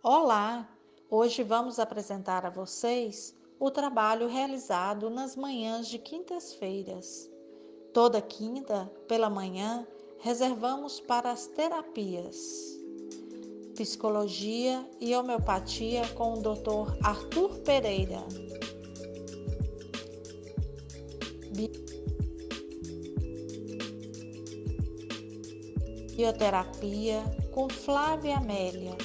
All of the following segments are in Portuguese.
Olá! Hoje vamos apresentar a vocês o trabalho realizado nas manhãs de quintas-feiras. Toda quinta, pela manhã, reservamos para as terapias, psicologia e homeopatia com o Dr. Arthur Pereira, bioterapia com Flávia Amélia,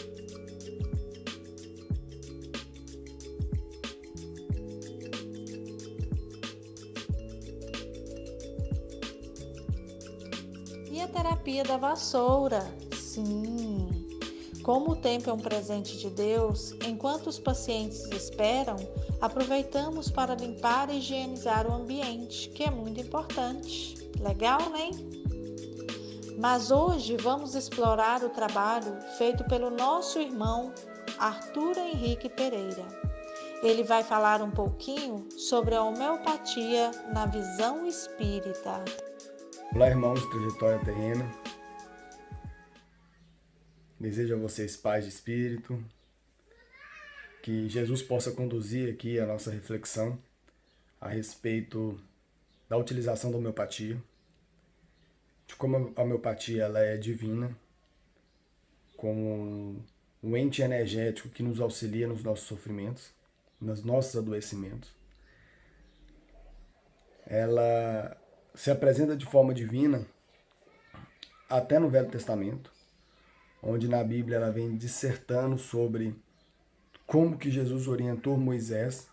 e a terapia da vassoura. Sim! Como o tempo é um presente de Deus, enquanto os pacientes esperam, aproveitamos para limpar e higienizar o ambiente, que é muito importante. Legal, né? Mas hoje vamos explorar o trabalho feito pelo nosso irmão Arthur Henrique Pereira. Ele vai falar um pouquinho sobre a homeopatia na visão espírita. Olá, irmãos de Trajetória Terrena. Desejo a vocês paz de espírito, que Jesus possa conduzir aqui a nossa reflexão a respeito da utilização da homeopatia, de como a homeopatia ela é divina, como um ente energético que nos auxilia nos nossos sofrimentos, nos nossos adoecimentos. Ela se apresenta de forma divina até no Velho Testamento, onde na Bíblia ela vem dissertando sobre como que Jesus orientou Moisés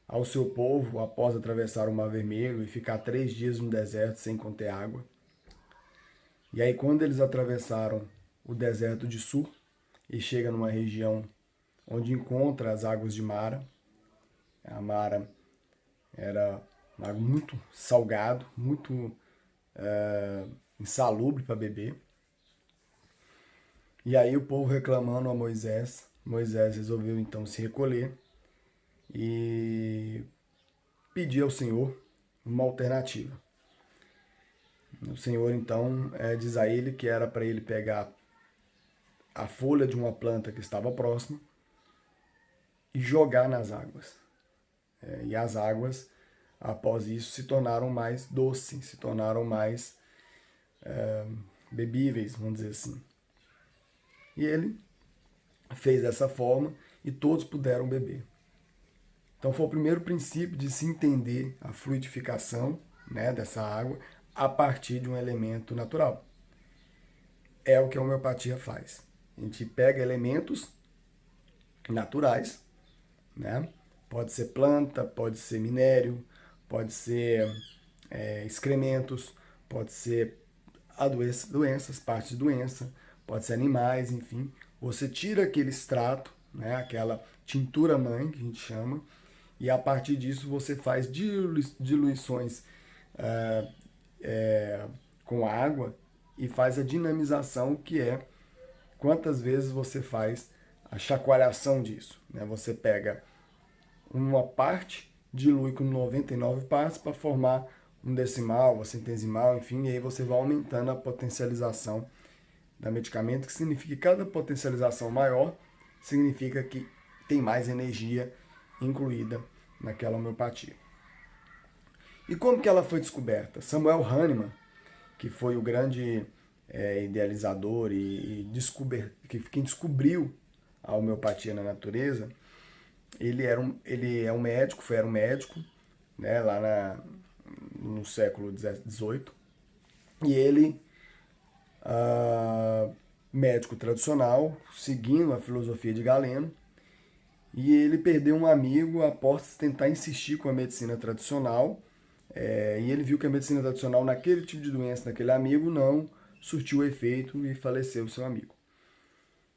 ao seu povo após atravessar o Mar Vermelho e ficar 3 dias no deserto sem conter água. E aí quando eles atravessaram o deserto de Sur e chegam numa região onde encontra as águas de Mara, a Mara era um lago muito salgado, muito insalubre para beber. E aí o povo reclamando a Moisés, Moisés resolveu então se recolher e pedir ao Senhor uma alternativa. O Senhor então diz a ele que era para ele pegar a folha de uma planta que estava próxima e jogar nas águas. E as águas, após isso, se tornaram mais doces, se tornaram mais bebíveis, vamos dizer assim. E ele fez dessa forma e todos puderam beber. Então foi o primeiro princípio de se entender a fluidificação, né, dessa água a partir de um elemento natural. É o que a homeopatia faz. A gente pega elementos naturais, né? Pode ser planta, pode ser minério, pode ser excrementos, pode ser doenças, partes de doença, pode ser animais, enfim. Você tira aquele extrato, né, aquela tintura mãe, que a gente chama, e a partir disso você faz diluições com água e faz a dinamização, que é quantas vezes você faz a chacoalhação disso. Né? Você pega uma parte, dilui com 99 partes para formar um decimal, uma centesimal, enfim, e aí você vai aumentando a potencialização da medicamento, que significa que cada potencialização maior significa que tem mais energia incluída naquela homeopatia. E como que ela foi descoberta? Samuel Hahnemann, que foi o grande idealizador e quem descobriu a homeopatia na natureza, ele era um médico, era um médico, né, lá no século XVIII, e ele médico tradicional, seguindo a filosofia de Galeno, e ele perdeu um amigo após tentar insistir com a medicina tradicional, e ele viu que a medicina tradicional naquele tipo de doença, naquele amigo, não surtiu efeito e faleceu o seu amigo.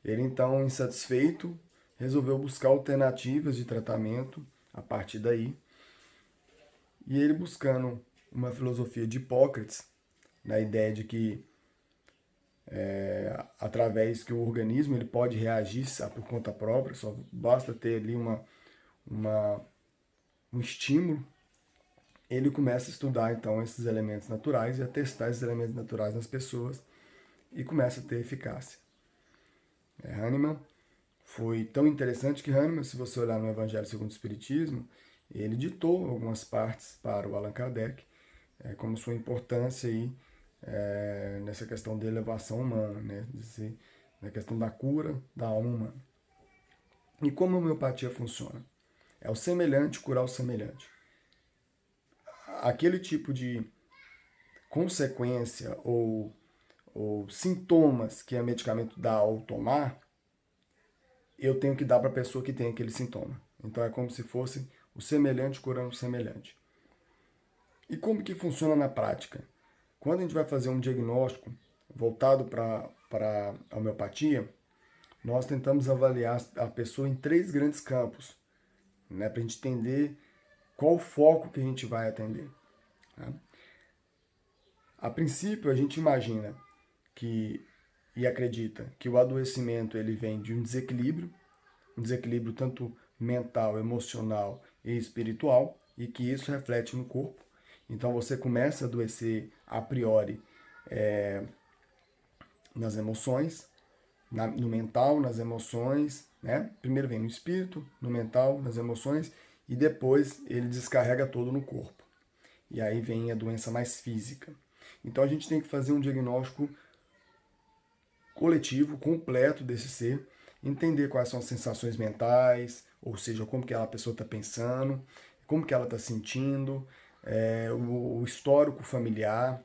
Ele então, insatisfeito, resolveu buscar alternativas de tratamento a partir daí, e ele buscando uma filosofia de Hipócrates, na ideia de que através que o organismo ele pode reagir por conta própria, só basta ter ali um estímulo, ele começa a estudar então esses elementos naturais e a testar esses elementos naturais nas pessoas e começa a ter eficácia. Hahnemann foi tão interessante que Hahnemann, se você olhar no Evangelho segundo o Espiritismo, ele ditou algumas partes para o Allan Kardec, como sua importância aí, nessa questão da elevação humana, né? Na questão da cura da alma humana. E como a homeopatia funciona? É o semelhante curar o semelhante. Aquele tipo de consequência ou sintomas que o medicamento dá ao tomar, eu tenho que dar para a pessoa que tem aquele sintoma. Então é como se fosse o semelhante curando o semelhante. E como que funciona na prática? Quando a gente vai fazer um diagnóstico voltado para a homeopatia, nós tentamos avaliar a pessoa em 3 grandes campos, né, para a gente entender qual o foco que a gente vai atender. Tá? A princípio, a gente imagina e acredita que o adoecimento ele vem de um desequilíbrio tanto mental, emocional e espiritual, e que isso reflete no corpo. Então você começa a adoecer a priori nas emoções, no mental, nas emoções, né? Primeiro vem no espírito, no mental, nas emoções, e depois ele descarrega todo no corpo. E aí vem a doença mais física. Então a gente tem que fazer um diagnóstico coletivo, completo desse ser, entender quais são as sensações mentais, ou seja, como que a pessoa está pensando, como que ela está sentindo, o histórico familiar,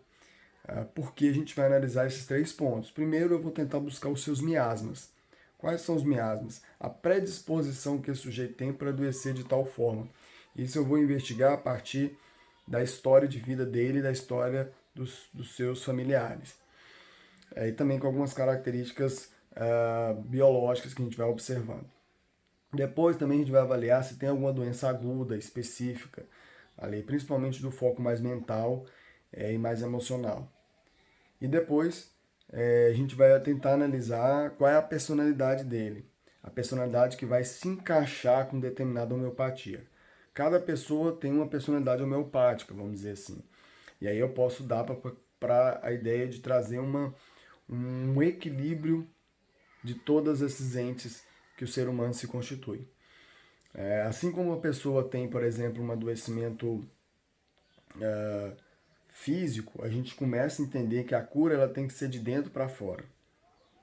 porque a gente vai analisar esses 3 pontos. Primeiro eu vou tentar buscar os seus miasmas. Quais são os miasmas? A predisposição que esse sujeito tem para adoecer de tal forma. Isso eu vou investigar a partir da história de vida dele e da história dos seus familiares. E também com algumas características biológicas que a gente vai observando. Depois também a gente vai avaliar se tem alguma doença aguda, específica, ali, principalmente do foco mais mental e mais emocional. E depois a gente vai tentar analisar qual é a personalidade dele, a personalidade que vai se encaixar com determinada homeopatia. Cada pessoa tem uma personalidade homeopática, vamos dizer assim. E aí eu posso dar para a ideia de trazer um equilíbrio de todos esses entes que o ser humano se constitui. Assim como uma pessoa tem, por exemplo, um adoecimento físico, a gente começa a entender que a cura ela tem que ser de dentro para fora.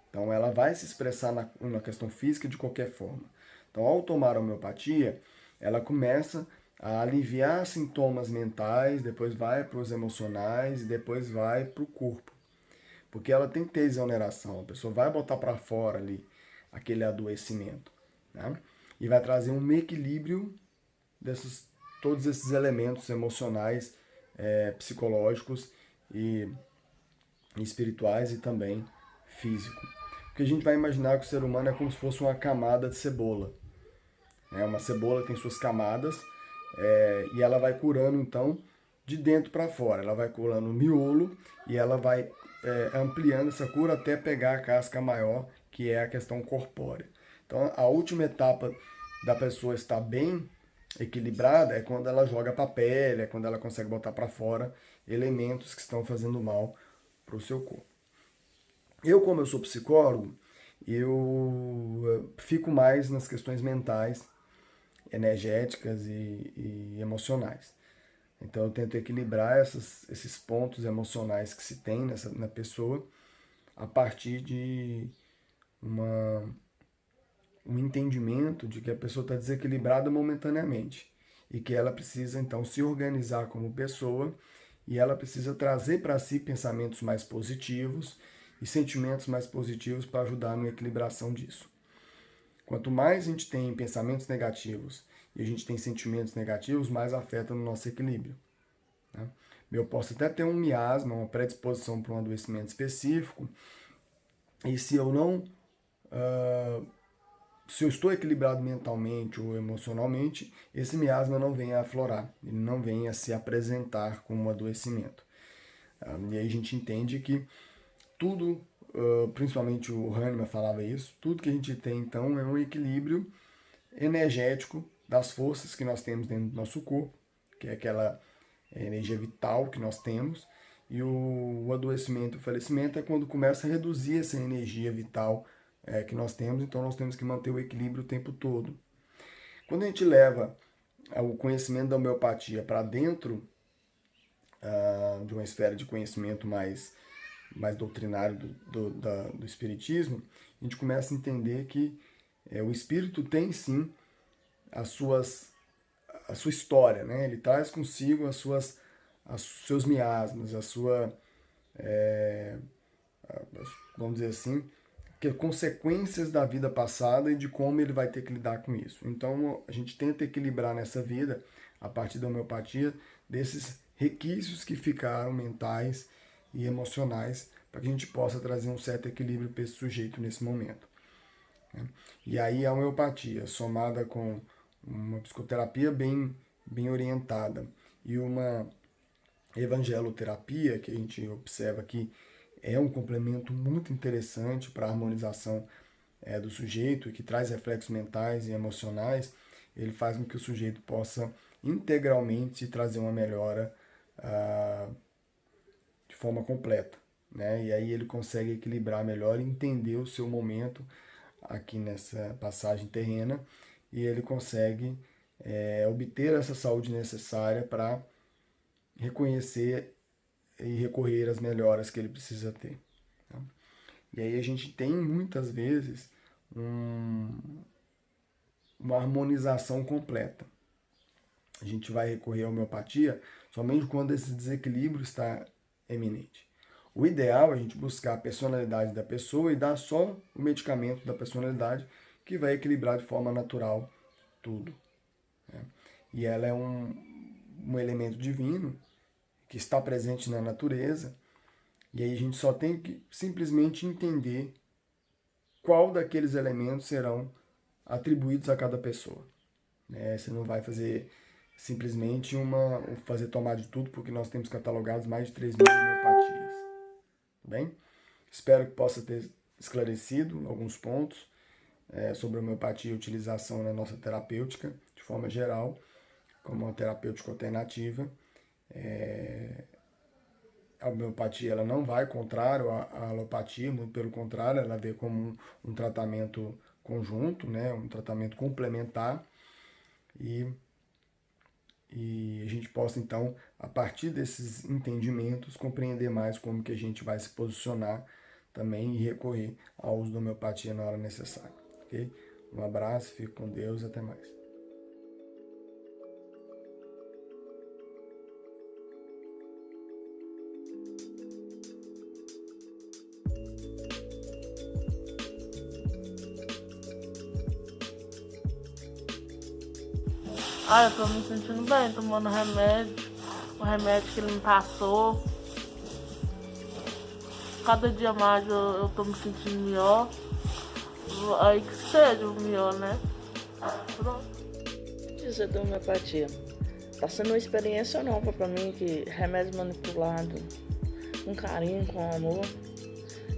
Então ela vai se expressar na questão física de qualquer forma. Então ao tomar a homeopatia, ela começa a aliviar sintomas mentais, depois vai para os emocionais e depois vai para o corpo. Porque ela tem que ter exoneração, a pessoa vai botar para fora ali aquele adoecimento, né? E vai trazer um equilíbrio todos esses elementos emocionais, psicológicos e espirituais e também físico. Porque a gente vai imaginar que o ser humano é como se fosse uma camada de cebola. Uma cebola tem suas camadas e ela vai curando então de dentro para fora. Ela vai curando o miolo e ela vai ampliando essa cura até pegar a casca maior, que é a questão corpórea. Então a última etapa da pessoa estar bem equilibrada é quando ela joga para a pele, é quando ela consegue botar para fora elementos que estão fazendo mal para o seu corpo. Como eu sou psicólogo, eu fico mais nas questões mentais, energéticas e emocionais. Então eu tento equilibrar esses pontos emocionais que se tem na pessoa a partir de um entendimento de que a pessoa está desequilibrada momentaneamente e que ela precisa então se organizar como pessoa e ela precisa trazer para si pensamentos mais positivos e sentimentos mais positivos para ajudar na equilibração disso. Quanto mais a gente tem pensamentos negativos e a gente tem sentimentos negativos, mais afeta no nosso equilíbrio. Né? Eu posso até ter um miasma, uma predisposição para um adoecimento específico, e se eu não... se eu estou equilibrado mentalmente ou emocionalmente, esse miasma não vem a aflorar, ele não vem a se apresentar como um adoecimento. E aí a gente entende que tudo, principalmente o Hahnemann falava isso, tudo que a gente tem então é um equilíbrio energético das forças que nós temos dentro do nosso corpo, que é aquela energia vital que nós temos, e o adoecimento, o falecimento é quando começa a reduzir essa energia vital que nós temos, então nós temos que manter o equilíbrio o tempo todo. Quando a gente leva o conhecimento da homeopatia para dentro de uma esfera de conhecimento mais doutrinário do espiritismo, a gente começa a entender que o espírito tem sim a sua história, né? Ele traz consigo os seus miasmas, vamos dizer assim, que consequências da vida passada e de como ele vai ter que lidar com isso. Então a gente tenta equilibrar nessa vida, a partir da homeopatia, desses requisitos que ficaram mentais e emocionais, para que a gente possa trazer um certo equilíbrio para esse sujeito nesse momento. E aí a homeopatia, somada com uma psicoterapia bem orientada e uma evangeloterapia, que a gente observa que é um complemento muito interessante para a harmonização do sujeito, que traz reflexos mentais e emocionais, ele faz com que o sujeito possa integralmente trazer uma melhora de forma completa, né? E aí ele consegue equilibrar melhor e entender o seu momento aqui nessa passagem terrena, e ele consegue obter essa saúde necessária para reconhecer e recorrer às melhoras que ele precisa ter. Tá? E aí a gente tem muitas vezes uma harmonização completa. A gente vai recorrer à homeopatia somente quando esse desequilíbrio está eminente. O ideal é a gente buscar a personalidade da pessoa e dar só o medicamento da personalidade, que vai equilibrar de forma natural tudo. Né? E ela é um elemento divino que está presente na natureza, e aí a gente só tem que simplesmente entender qual daqueles elementos serão atribuídos a cada pessoa. Né? Você não vai fazer simplesmente fazer tomar de tudo, porque nós temos catalogados mais de 3.000 homeopatias. Tá bem? Espero que possa ter esclarecido alguns pontos sobre a homeopatia e utilização na nossa terapêutica, de forma geral, como uma terapêutica alternativa. A homeopatia ela não vai contrário à alopatia, muito pelo contrário, ela vê como um tratamento conjunto, né, um tratamento complementar, e a gente possa, então, a partir desses entendimentos, compreender mais como que a gente vai se posicionar também e recorrer ao uso da homeopatia na hora necessária. Ok? Um abraço, fique com Deus, até mais. Eu tô me sentindo bem, tomando remédio, o remédio que ele me passou. Cada dia mais eu tô me sentindo melhor. Aí que seja o melhor, né? Pronto. Dizer da homeopatia. Tá sendo uma experiência nova pra mim, que remédio manipulado, com carinho, com amor,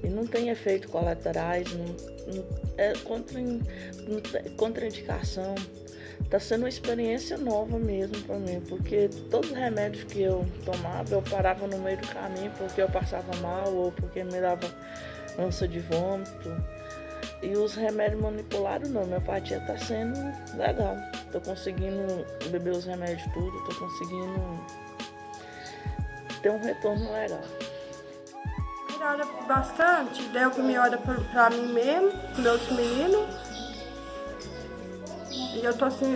e não tem efeitos colaterais, não é contraindicação. Tá sendo uma experiência nova mesmo pra mim, porque todos os remédios que eu tomava, eu parava no meio do caminho porque eu passava mal ou porque me dava ânsia de vômito. E os remédios manipulados não, a homeopatia tá sendo legal. Tô conseguindo beber os remédios tudo, tô conseguindo ter um retorno legal. Melhora bastante, deu que melhora pra mim mesmo, com meus meninos. E eu tô assim,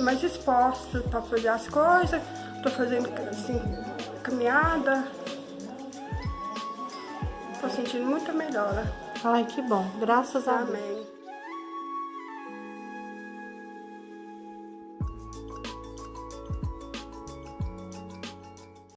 mais exposta para fazer as coisas, tô fazendo assim, caminhada. Tô sentindo muita melhora. Ai, que bom. Graças a Deus. Amém.